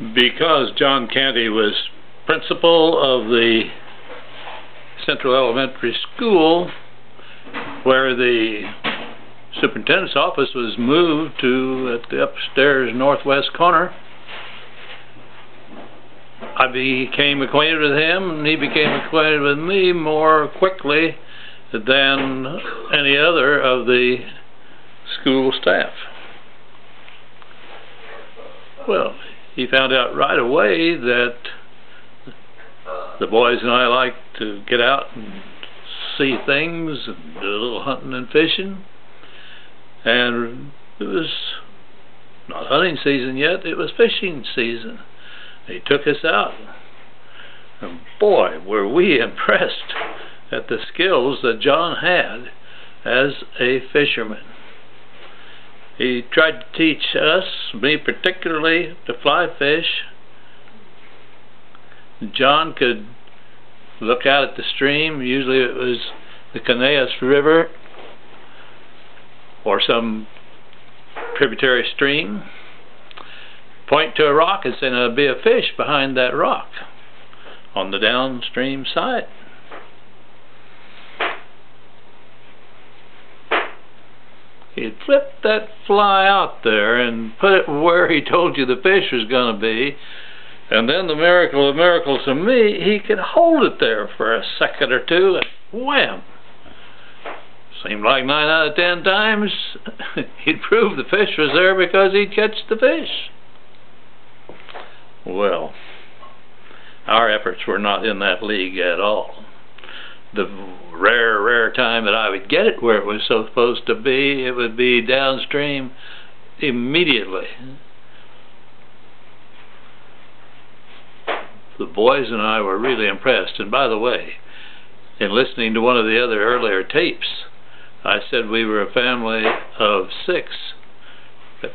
Because John Canty was principal of the Central Elementary School, where the superintendent's office was moved to at the upstairs northwest corner, I became acquainted with him, and he became acquainted with me more quickly than any other of the school staff. Well, he found out right away that the boys and I liked to get out and see things and do a little hunting and fishing. And it was not hunting season yet, it was fishing season. He took us out. And boy, were we impressed at the skills that John had as a fisherman. He tried to teach us, me particularly, to fly fish. John could look out at the stream, usually it was the Caneyas River or some tributary stream, point to a rock and say, there'll be a fish behind that rock on the downstream side. He'd flip that fly out there and put it where he told you the fish was going to be, and then the miracle of miracles to me, he could hold it there for a second or two, and wham! Seemed like 9 out of 10 times he'd prove the fish was there because he'd catch the fish. Well, our efforts were not in that league at all. The rare time that I would get it where it was supposed to be, it would be downstream immediately. The boys and I were really impressed. And by the way, in listening to one of the other earlier tapes, I said we were a family of 6.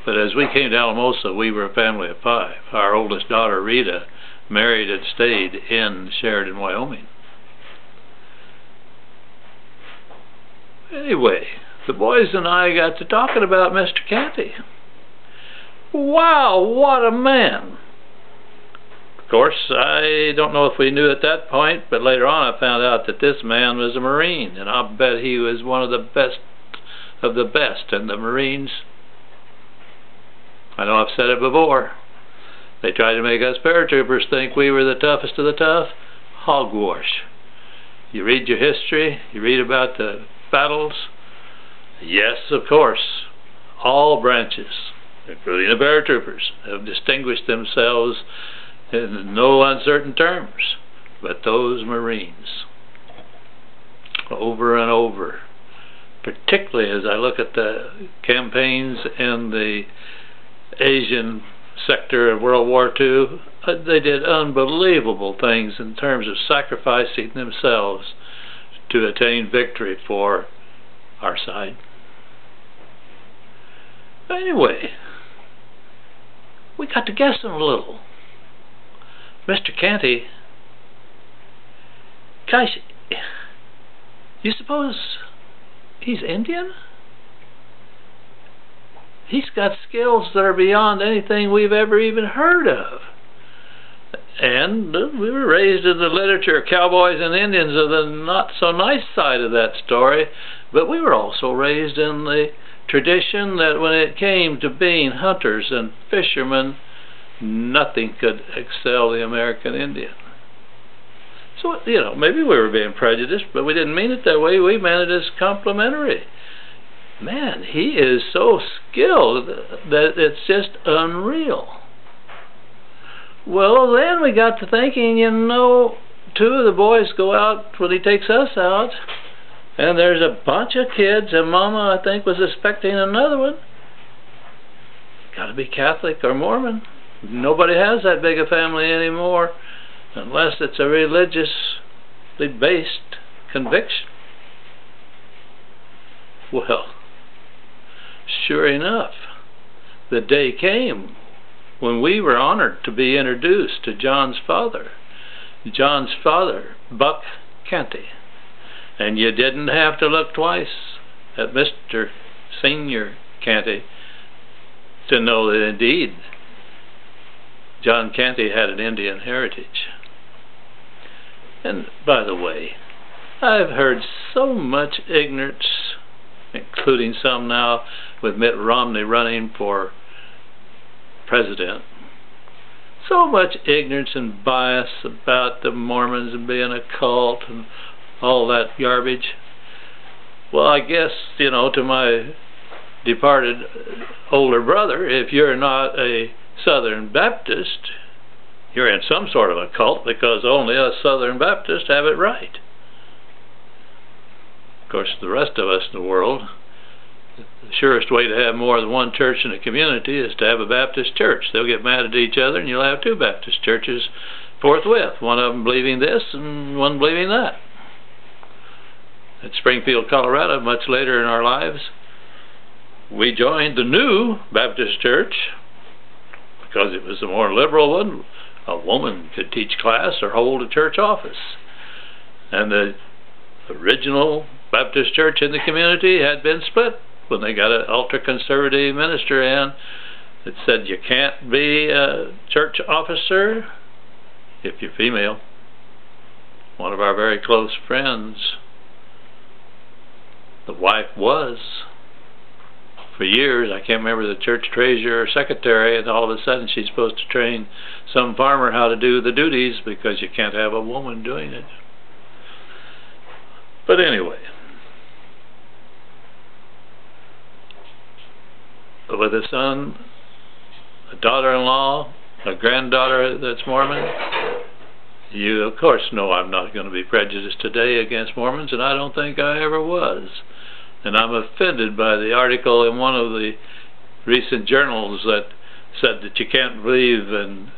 But as we came to Alamosa, we were a family of 5. Our oldest daughter, Rita, married and stayed in Sheridan, Wyoming. Anyway, the boys and I got to talking about Mr. Canty. Wow, what a man! Of course, I don't know if we knew at that point, but later on I found out that this man was a Marine, and I'll bet he was one of the best in the Marines. I know I've said it before. They tried to make us paratroopers think we were the toughest of the tough. Hogwash. You read your history, you read about the battles. Yes, of course, all branches, including the paratroopers, have distinguished themselves in no uncertain terms, but those Marines, over and over, particularly as I look at the campaigns in the Asian sector of World War II, they did unbelievable things in terms of sacrificing themselves to attain victory for our side. Anyway, we got to guessing a little. Mr. Canty, gosh, you suppose he's Indian? He's got skills that are beyond anything we've ever even heard of. And we were raised in the literature of cowboys and Indians of the not-so-nice side of that story, but we were also raised in the tradition that when it came to being hunters and fishermen, nothing could excel the American Indian. So, you know, maybe we were being prejudiced, but we didn't mean it that way. We meant it as complimentary. Man, he is so skilled that it's just unreal. Well, then we got to thinking, you know, 2 of the boys go out when he takes us out, and there's a bunch of kids, and Mama, I think, was expecting another one. Got to be Catholic or Mormon. Nobody has that big a family anymore, unless it's a religiously based conviction. Well, sure enough, the day came when we were honored to be introduced to John's father, Buck Canty. And you didn't have to look twice at Mr. Senior Canty to know that indeed John Canty had an Indian heritage. And by the way, I've heard so much ignorance, including some now with Mitt Romney running for president. So much ignorance and bias about the Mormons and being a cult and all that garbage. Well, I guess, you know, to my departed older brother, if you're not a Southern Baptist, you're in some sort of a cult, because only us Southern Baptists have it right. Of course, the rest of us in the world, the surest way to have more than one church in a community is to have a Baptist church. They'll get mad at each other and you'll have two Baptist churches forthwith, one of them believing this and one believing that. At Springfield, Colorado, much later in our lives, we joined the new Baptist church because it was the more liberal one. A woman could teach class or hold a church office. And the original Baptist church in the community had been split when they got an ultra-conservative minister in that said you can't be a church officer if you're female. One of our very close friends, the wife was, for years, I can't remember the church treasurer or secretary, and all of a sudden she's supposed to train some farmer how to do the duties because you can't have a woman doing it. But anyway, with a son, a daughter-in-law, a granddaughter that's Mormon, you of course know I'm not going to be prejudiced today against Mormons, and I don't think I ever was. And I'm offended by the article in one of the recent journals that said that you can't believe in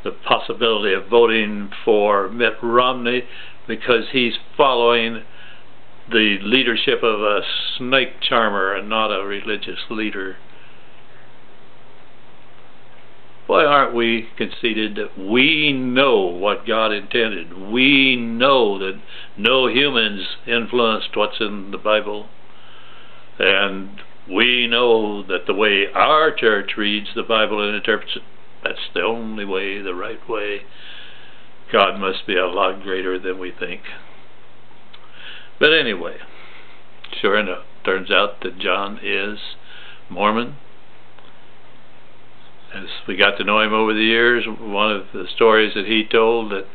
the possibility of voting for Mitt Romney because he's following the leadership of a snake charmer and not a religious leader. Why aren't we conceited that we know what God intended? We know that no humans influenced what's in the Bible. And we know that the way our church reads the Bible and interprets it, that's the only way, the right way. God must be a lot greater than we think. But anyway, sure enough, turns out that John is Mormon. As we got to know him over the years, one of the stories that he told that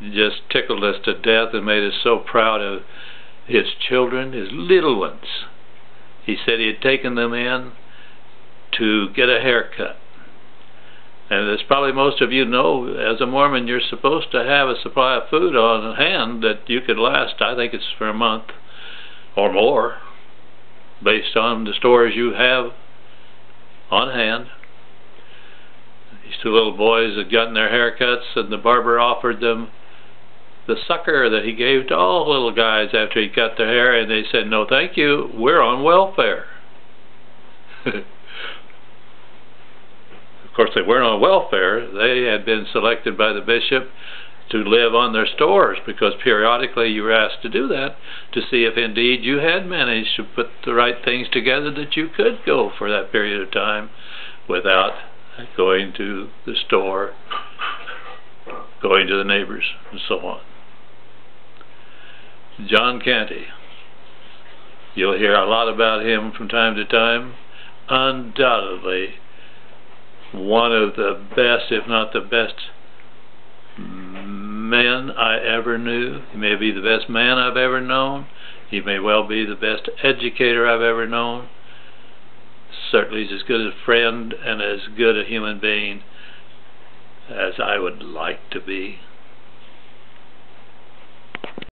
just tickled us to death and made us so proud of his children, his little ones. He said he had taken them in to get a haircut. And as probably most of you know, as a Mormon, you're supposed to have a supply of food on hand that you could last, I think it's for a month or more, based on the stores you have on hand. These two little boys had gotten their haircuts, and the barber offered them the sucker that he gave to all little guys after he cut their hair, and they said, "No thank you, we're on welfare." Of course, they weren't on welfare. They had been selected by the bishop to live on their stores, because periodically you were asked to do that to see if indeed you had managed to put the right things together that you could go for that period of time without going to the store, going to the neighbors, and so on. John Canty, you'll hear a lot about him from time to time. Undoubtedly one of the best, if not the best, men I ever knew. He may be the best man I've ever known. He may well be the best educator I've ever known. Certainly he's as good a friend and as good a human being as I would like to be.